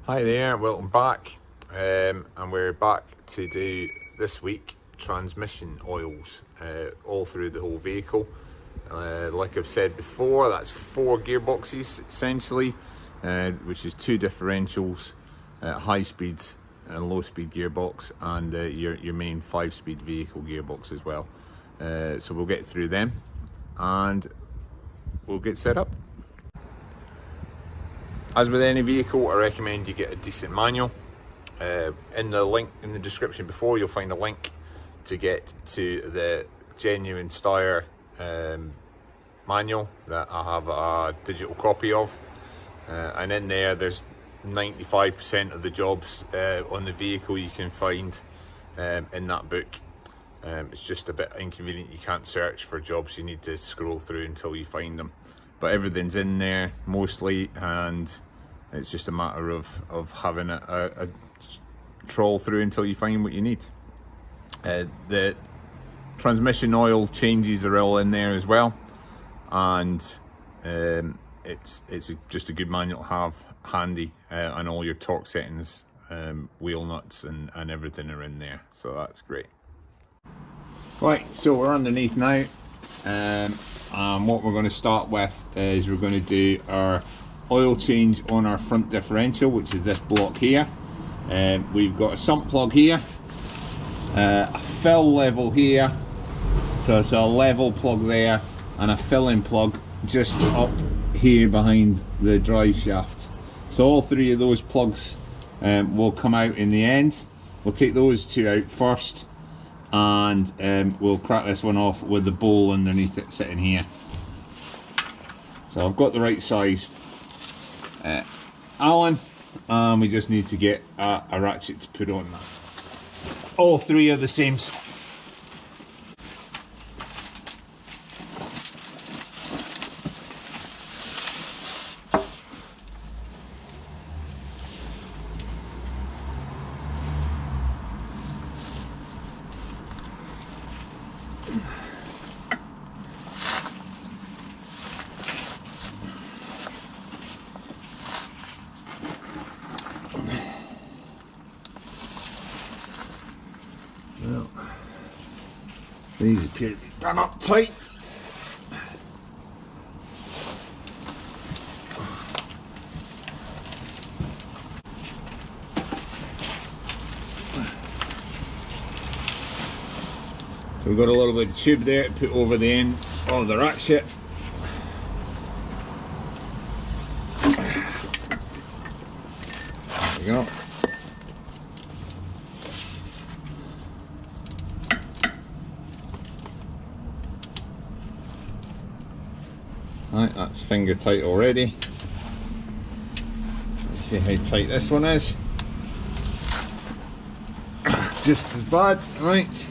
Hi there, welcome back, and we're back to do this week transmission oils all through the whole vehicle. Like I've said before, that's 4 gearboxes essentially, which is 2 differentials, high speed and low speed gearbox, and your main 5-speed vehicle gearbox as well. So we'll get through them and we'll get set up. As with any vehicle, I recommend you get a decent manual. In the link in the description before, you'll find a link to get to the genuine Steyr manual that I have a digital copy of. And in there's 95% of the jobs on the vehicle you can find in that book. It's just a bit inconvenient, you can't search for jobs, you need to scroll through until you find them. But everything's in there mostly, and it's just a matter of having a trawl through until you find what you need. The transmission oil changes are all in there as well, and it's just a good manual to have handy, and all your torque settings, wheel nuts and everything are in there, so that's great. Right, so we're underneath now. What we're going to start with is we're going to do our oil change on our front differential, which is this block here. We've got a sump plug here, a fill level here, so it's a level plug there, and a filling plug just up here behind the drive shaft. So all 3 of those plugs will come out in the end. We'll take those 2 out first, and we'll crack this one off with the bowl underneath it sitting here. So I've got the right sized Allen, and we just need to get a ratchet to put on that. All 3 are the same size. Well, these appear to be done up tight. So we've got a little bit of tube there to put over the end of the ratchet. There we go. Right, that's finger tight already. Let's see how tight this one is. Just as bad, right.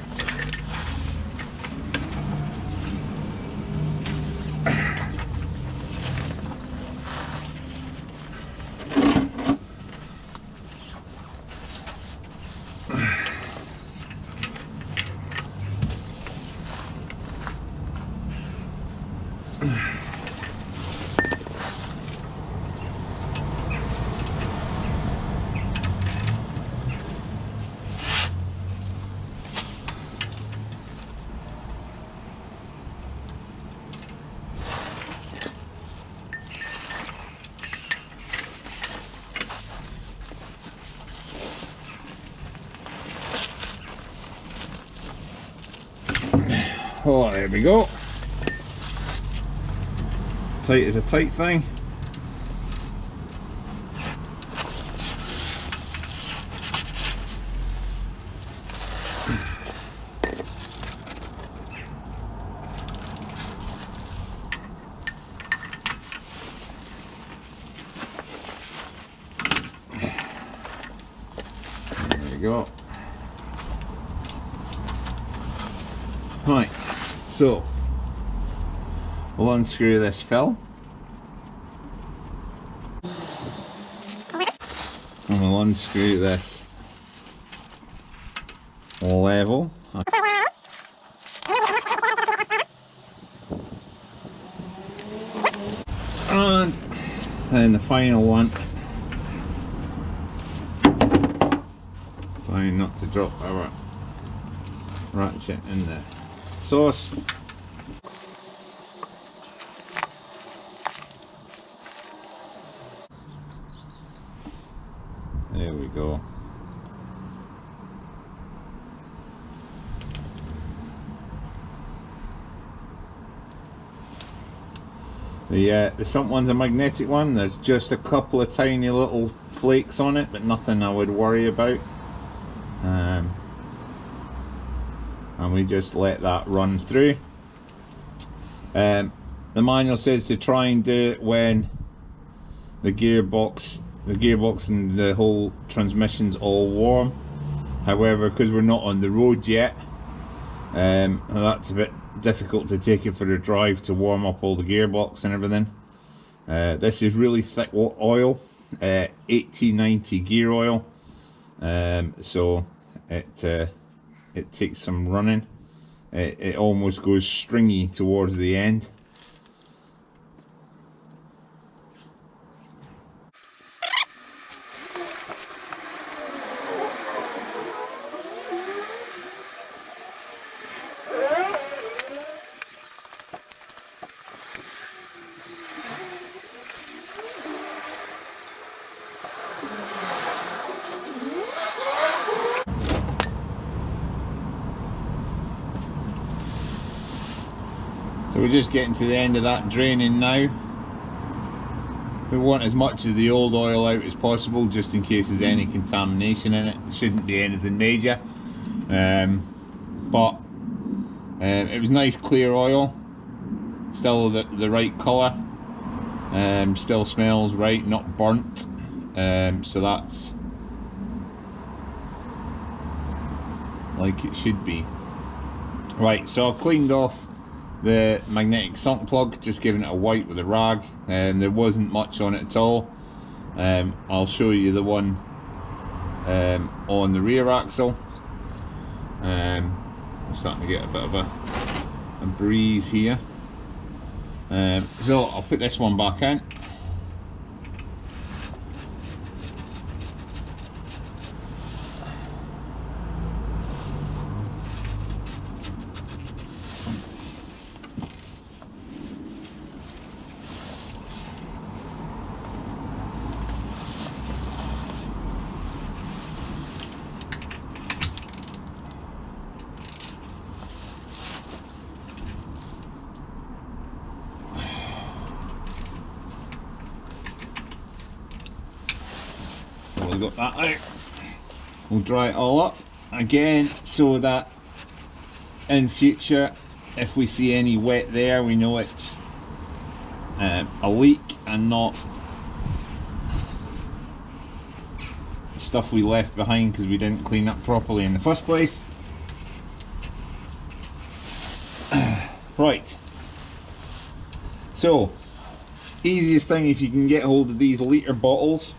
Oh, there we go. Tight as a tight thing. There you go. Right, so we'll unscrew this fill, and we'll unscrew this level, and then the final one to drop our ratchet in the sauce. There we go. The sump one's a magnetic one. There's just a couple of tiny little flakes on it, but nothing I would worry about. And we just let that run through. The manual says to try and do it when the gearbox and the whole transmission's all warm. However, because we're not on the road yet, that's a bit difficult to take it for a drive to warm up all the gearbox and everything. This is really thick oil, 80-90 gear oil, so it takes some running. It almost goes stringy towards the end. So we're just getting to the end of that draining now. We want as much of the old oil out as possible, just in case there's any contamination in it. There shouldn't be anything major. But it was nice clear oil, still the right colour, still smells right, not burnt. So that's like it should be. Right, so I've cleaned off the magnetic sump plug, just giving it a wipe with a rag, and there wasn't much on it at all. I'll show you the one on the rear axle. I'm starting to get a bit of a breeze here, so I'll put this one back in. We've got that out. We'll dry it all up again, so that in future if we see any wet there, we know it's a leak and not stuff we left behind because we didn't clean up properly in the first place. Right, so easiest thing, if you can get hold of these litre bottles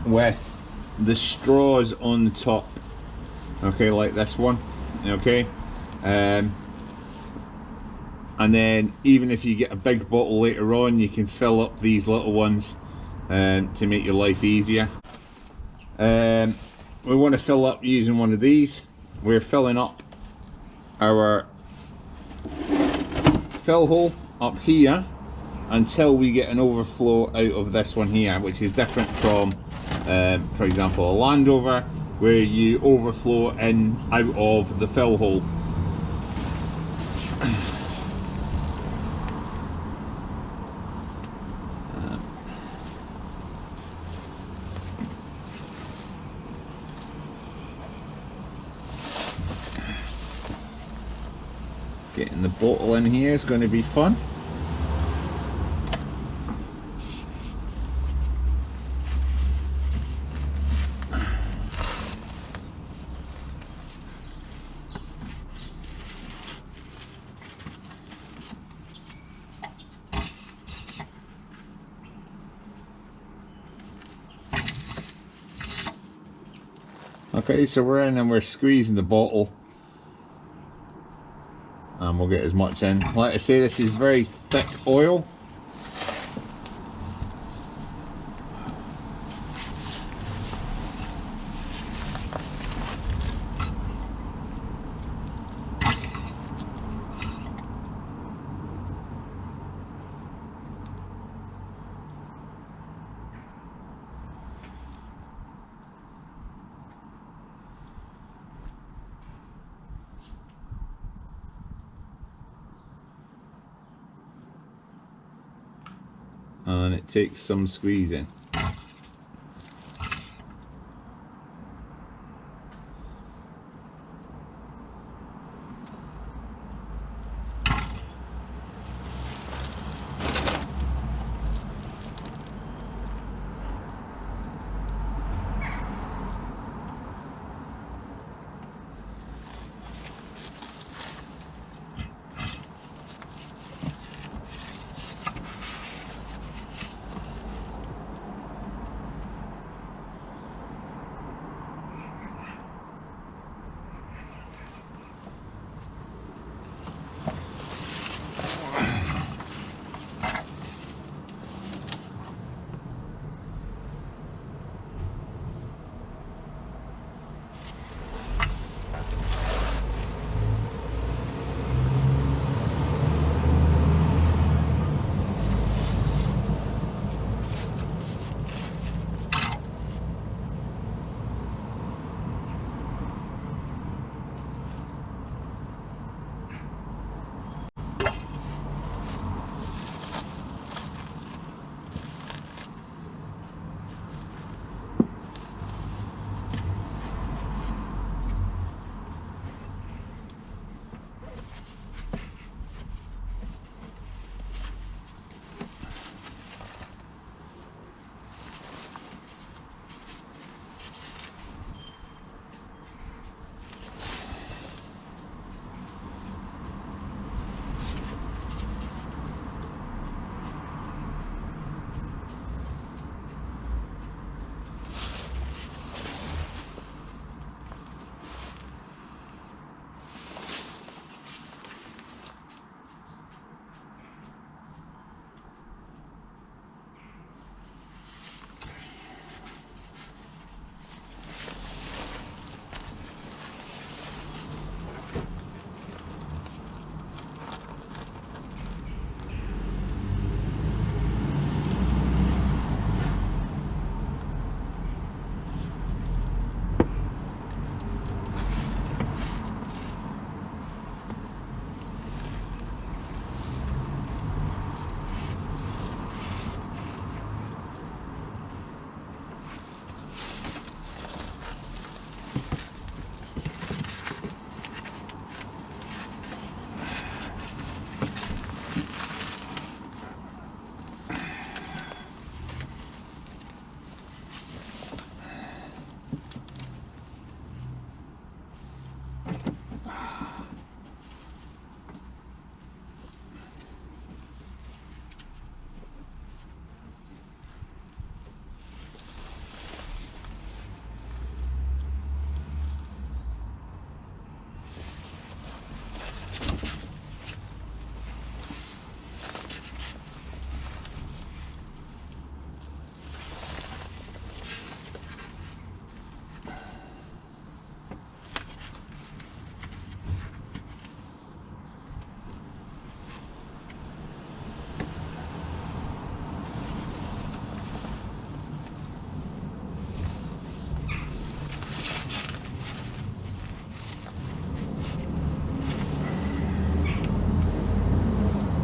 with the straws on the top, okay, like this one, okay, and then even if you get a big bottle later on, you can fill up these little ones to make your life easier. We want to fill up using one of these. We're filling up our fill hole up here until we get an overflow out of this one here, which is different from for example a Land Rover, where you overflow in out of the fill hole. Getting the bottle in here is going to be fun. Okay, so we're in and we're squeezing the bottle, and we'll get as much in. Like I say, this is very thick oil. and it takes some squeezing.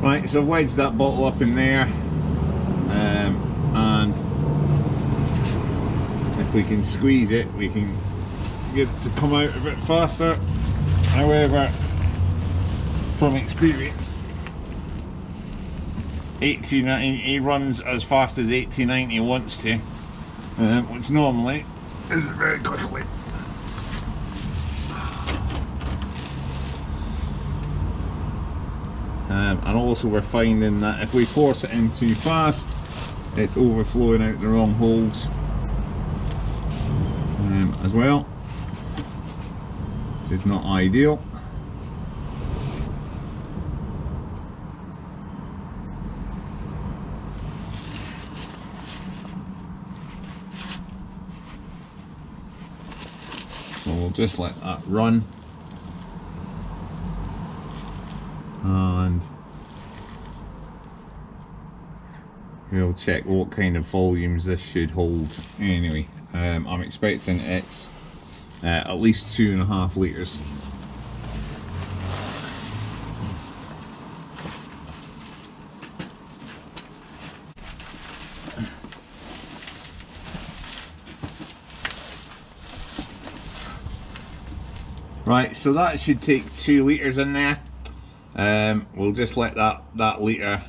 Right, so I've wedged that bottle up in there, and if we can squeeze it, we can get it to come out a bit faster. However, from experience, 1890, he runs as fast as 1890 wants to, which normally isn't very quickly. And also we're finding that if we force it in too fast, it's overflowing out the wrong holes as well, which is not ideal. So we'll just let that run, and we'll check what kind of volumes this should hold. Anyway, I'm expecting it's at least 2.5 litres. Right, so that should take 2 litres in there. We'll just let that litre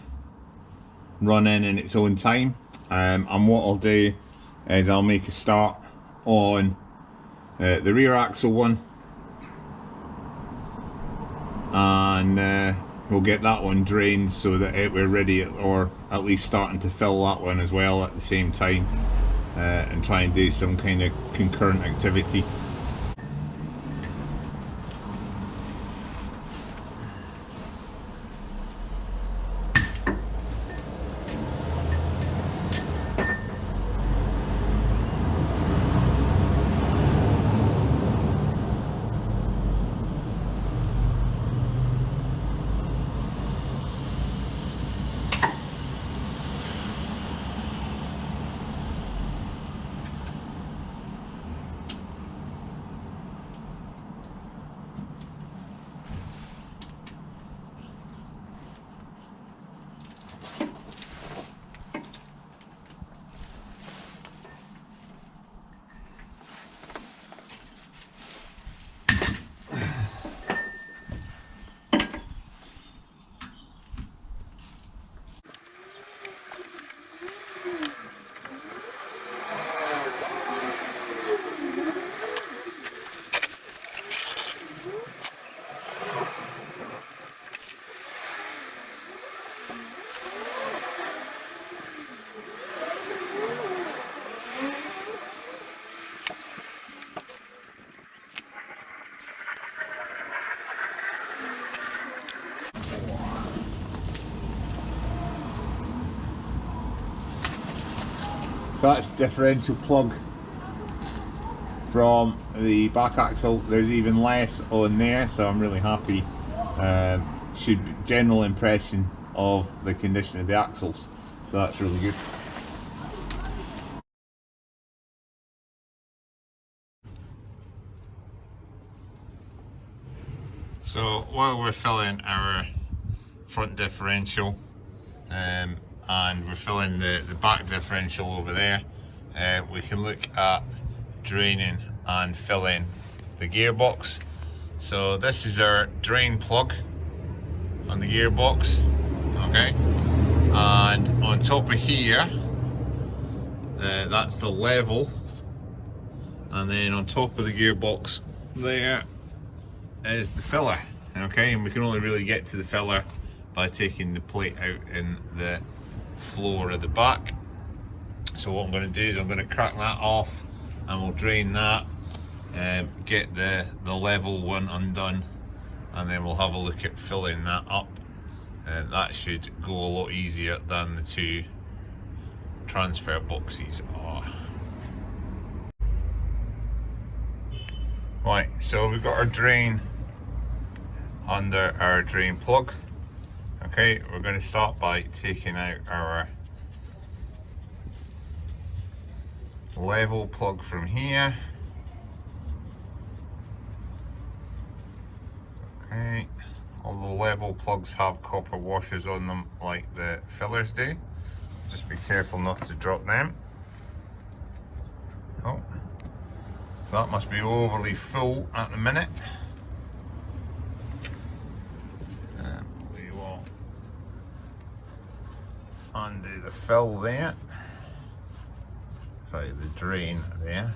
run in its own time. And what I'll do is I'll make a start on the rear axle one, and we'll get that one drained so that we're ready, or at least starting to fill that one as well at the same time, and try and do some kind of concurrent activity. So that's the differential plug from the back axle. There's even less on there, so I'm really happy. Should be general impression of the condition of the axles, so that's really good. So while we're filling our front differential, and we're filling the back differential over there, we can look at draining and filling the gearbox. So this is our drain plug on the gearbox, okay, and on top of here, that's the level, and then on top of the gearbox there is the filler, okay, and we can only really get to the filler by taking the plate out in the floor of the back. So what I'm going to do is I'm going to crack that off, and we'll drain that, get the level one undone, and then we'll have a look at filling that up. That should go a lot easier than the 2 transfer boxes are. Right, so we've got our drain under our drain plug. Okay, we're going to start by taking out our level plug from here. Okay, all the level plugs have copper washers on them like the fillers do. Just be careful not to drop them. Oh, so that must be overly full at the minute. Undo the fill there, sorry, the drain there.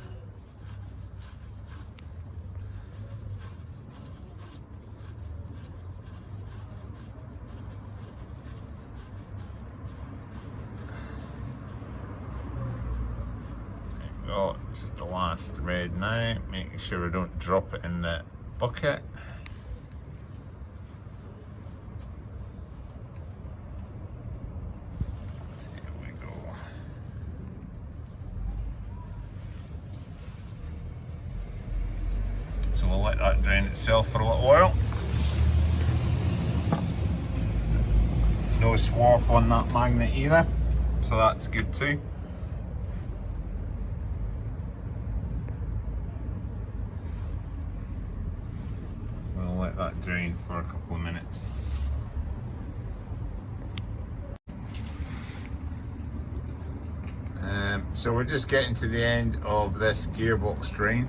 There we go, just the last thread now, making sure we don't drop it in the bucket. So we'll let that drain itself for a little while. No swarf on that magnet either, so that's good too. We'll let that drain for a couple of minutes. So we're just getting to the end of this gearbox drain,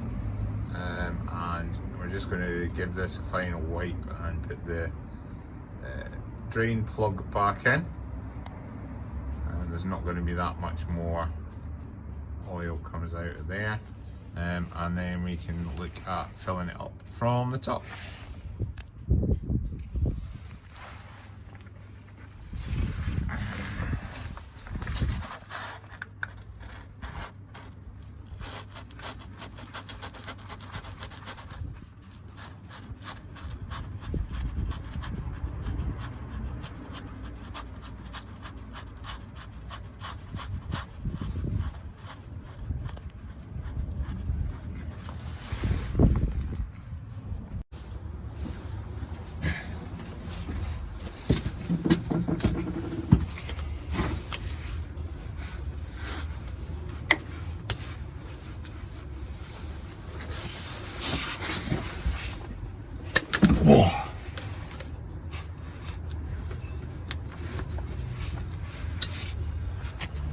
and we're just going to give this a final wipe and put the drain plug back in, and there's not going to be that much more oil comes out of there, and then we can look at filling it up from the top.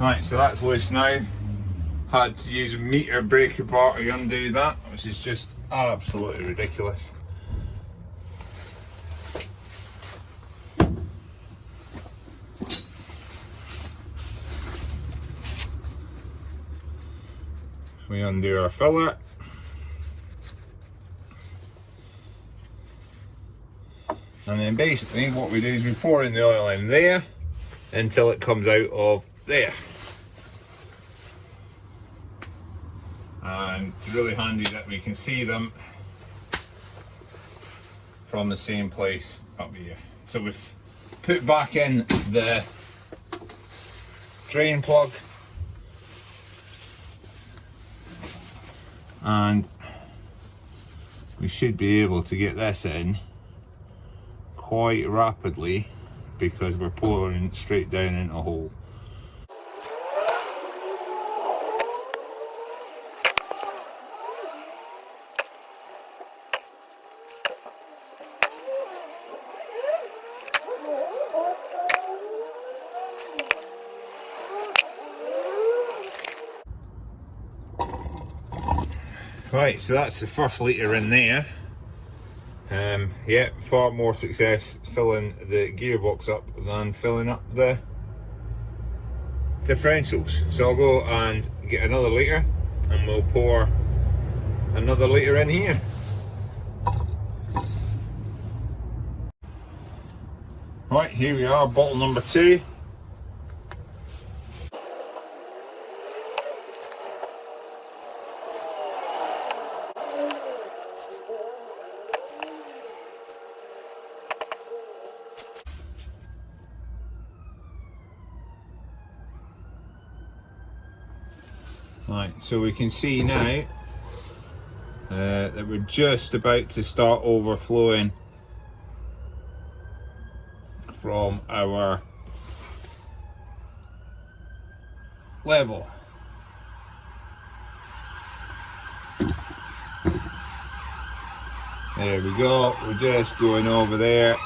Right, so that's loose now. Had to use a meter breaker bar to undo that, which is just absolutely ridiculous. We undo our fillet. And then basically what we do is we pour in the oil in there until it comes out of there. And really handy that we can see them from the same place up here. So we've put back in the drain plug, and we should be able to get this in quite rapidly because we're pouring straight down into a hole. Right, so that's the first litre in there. Yeah, far more success filling the gearbox up than filling up the differentials. So I'll go and get another litre and we'll pour another litre in here. Right, here we are, bottle number 2. Right, so we can see now that we're just about to start overflowing from our level. There we go, we're just going over there.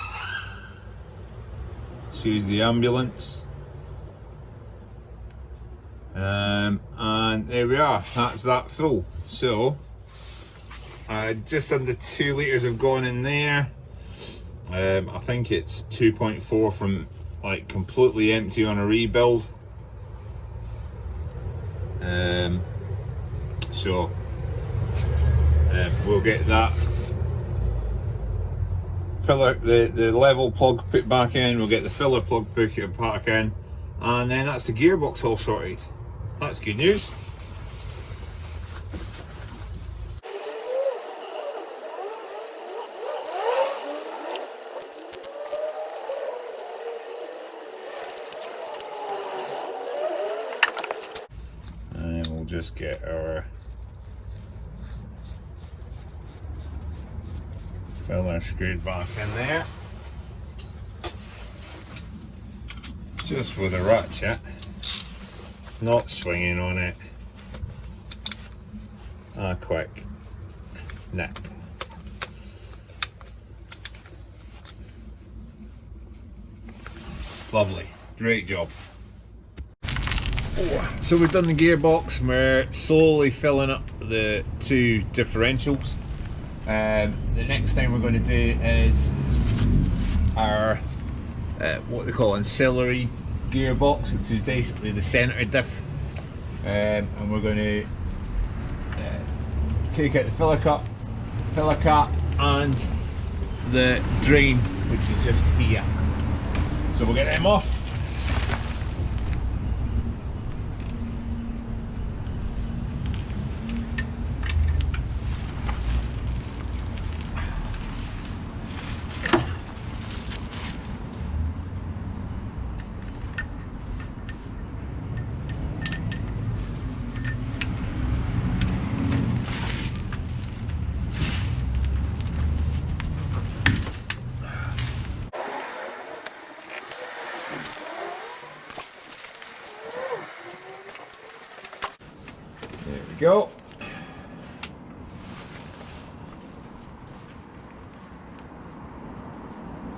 Choose the ambulance. And there we are, that's that full. So just under 2 litres have gone in there. I think it's 2.4 from like completely empty on a rebuild. So we'll get that filler, the level plug put back in, we'll get the filler plug put back in, and then that's the gearbox all sorted. That's good news. And we'll just get our filler screwed back in there. Just with a ratchet. Not swinging on it. A quick nip. Lovely, great job. So we've done the gearbox, we're slowly filling up the 2 differentials. The next thing we're going to do is our what they call ancillary gearbox, which is basically the centre diff, and we're going to take out the filler cap and the drain, which is just here. So we'll get them off. There we go.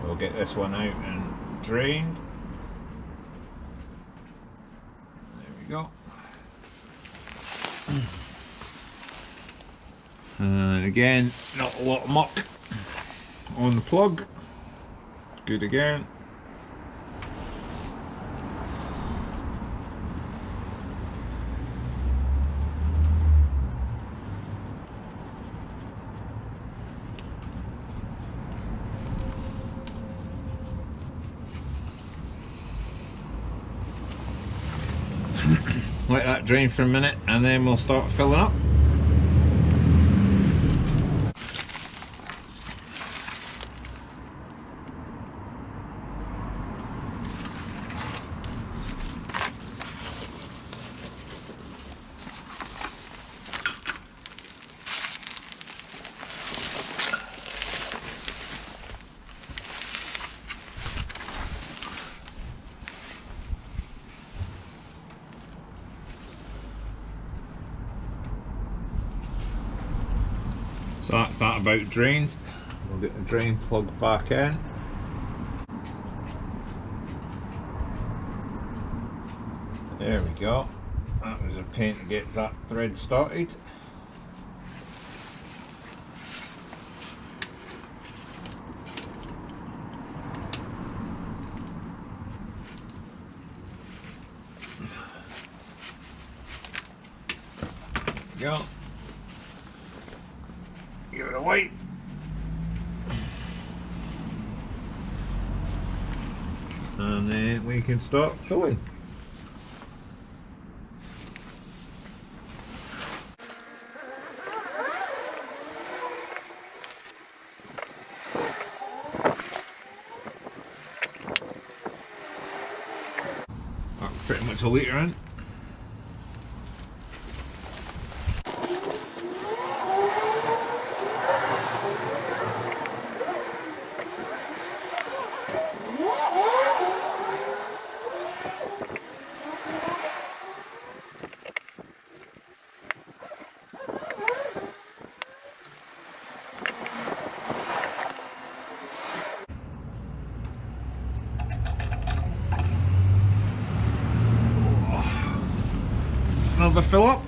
So we'll get this one out and drained. There we go. And again, not a lot of muck on the plug. Good again. Let that drain for a minute and then we'll start filling up. So that's that about drained. We'll get the drain plug back in. There we go. That was a pain to get that thread started. There we go. Give it a wipe. And then we can start filling. That's pretty much a litre in. Another fill up.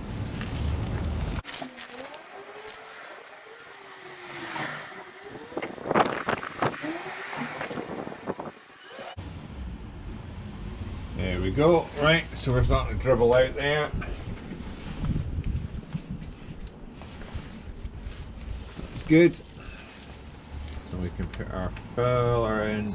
There we go. Right, so we're starting to dribble out there. That's good. So we can put our filler in.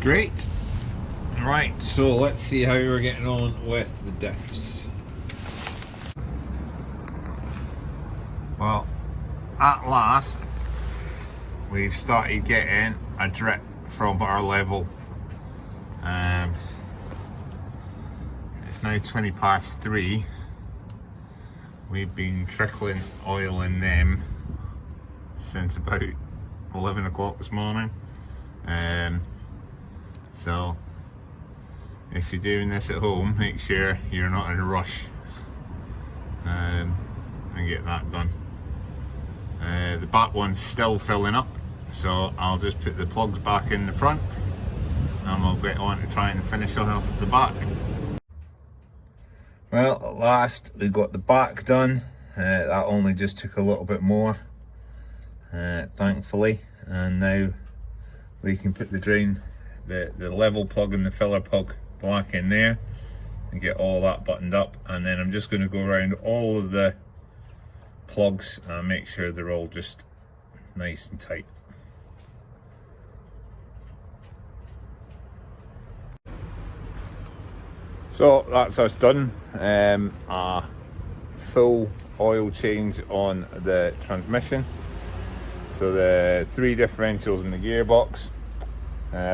Great. Right, so let's see how we're getting on with the diffs. Well, at last, we've started getting a drip from our level. It's It's now 20 past 3. We've been trickling oil in them since about 11 o'clock this morning. So if you're doing this at home, make sure you're not in a rush and get that done. The back one's still filling up, so I'll just put the plugs back in the front and we'll get on to try and finish off the back. Well, at last we got the back done. That only just took a little bit more, thankfully, and now we can put the drain, the level plug and the filler plug back in there and get all that buttoned up. And then I'm just going to go around all of the plugs and make sure they're all just nice and tight. So that's us done. A full oil change on the transmission. So the 3 differentials in the gearbox.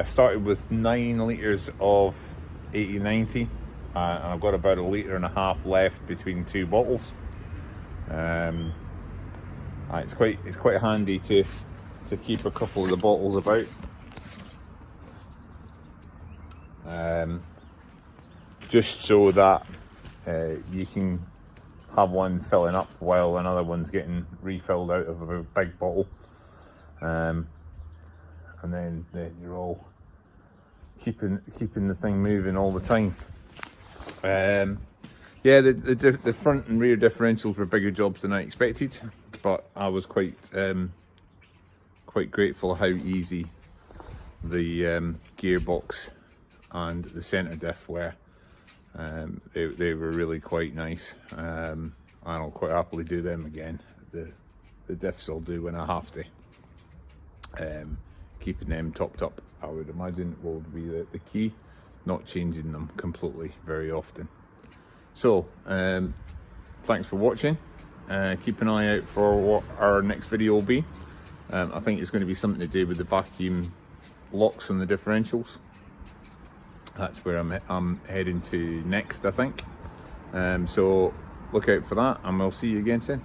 Started with 9 litres of 80/90, and I've got about 1.5 litres left between 2 bottles. It's quite handy to keep a couple of the bottles about. Just so that you can have one filling up while another one's getting refilled out of a big bottle, and then you're all keeping the thing moving all the time. Yeah, the front and rear differentials were bigger jobs than I expected, but I was quite grateful how easy the gearbox and the centre diff were. They were really quite nice, and I'll quite happily do them again. The diffs I'll do when I have to. Keeping them topped up, I would imagine, will be the key, not changing them completely very often. So thanks for watching. Keep an eye out for what our next video will be. I think it's going to be something to do with the vacuum locks on the differentials. That's where I'm heading to next, I think. So look out for that, and we'll see you again soon.